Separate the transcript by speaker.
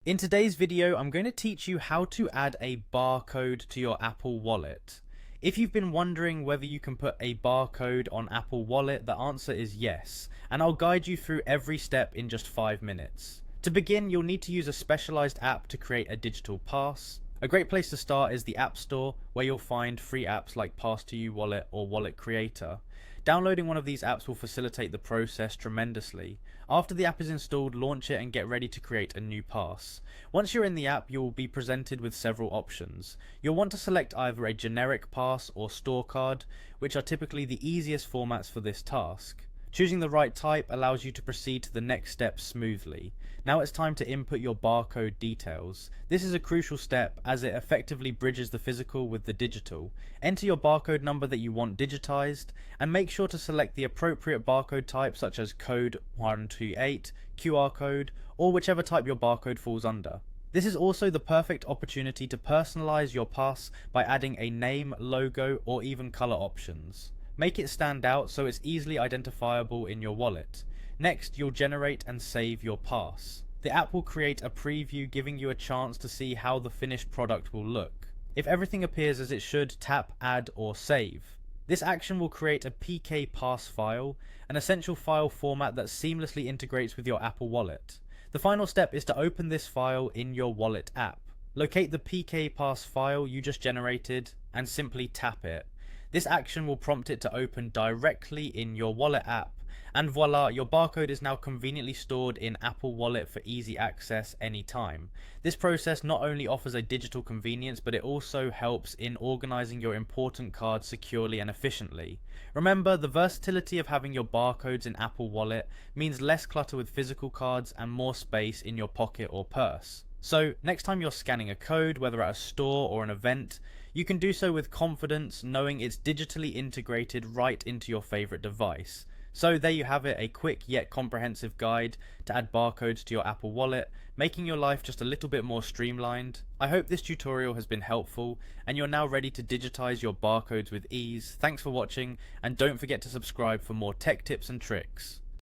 Speaker 1: In today's video, I'm going to teach you how to add a barcode to your Apple Wallet. If you've been wondering whether you can put a barcode on Apple Wallet, the answer is yes, and I'll guide you through every step in just 5 minutes. To begin, you'll need to use a specialized app to create a digital pass. A great place to start is the App Store, where you'll find free apps like Pass2You Wallet or Wallet Creator. Downloading one of these apps will facilitate the process tremendously. After the app is installed, launch it and get ready to create a new pass. Once you're in the app, you will be presented with several options. You'll want to select either a generic pass or store card, which are typically the easiest formats for this task. Choosing the right type allows you to proceed to the next step smoothly. Now it's time to input your barcode details. This is a crucial step as it effectively bridges the physical with the digital. Enter your barcode number that you want digitized, and make sure to select the appropriate barcode type such as code 128, QR code, or whichever type your barcode falls under. This is also the perfect opportunity to personalize your pass by adding a name, logo, or even color options. Make it stand out so it's easily identifiable in your wallet. Next, you'll generate and save your pass. The app will create a preview, giving you a chance to see how the finished product will look. If everything appears as it should, tap Add or Save. This action will create a PK pass file, an essential file format that seamlessly integrates with your Apple Wallet. The final step is to open this file in your Wallet app. Locate the PK pass file you just generated and simply tap it. This action will prompt it to open directly in your Wallet app, and voila, your barcode is now conveniently stored in Apple Wallet for easy access anytime. This process not only offers a digital convenience, but it also helps in organizing your important cards securely and efficiently. Remember, the versatility of having your barcodes in Apple Wallet means less clutter with physical cards and more space in your pocket or purse. So, next time you're scanning a code, whether at a store or an event, you can do so with confidence, knowing it's digitally integrated right into your favorite device. So there you have it, a quick yet comprehensive guide to add barcodes to your Apple Wallet, making your life just a little bit more streamlined. I hope this tutorial has been helpful and you're now ready to digitize your barcodes with ease. Thanks for watching, and don't forget to subscribe for more tech tips and tricks.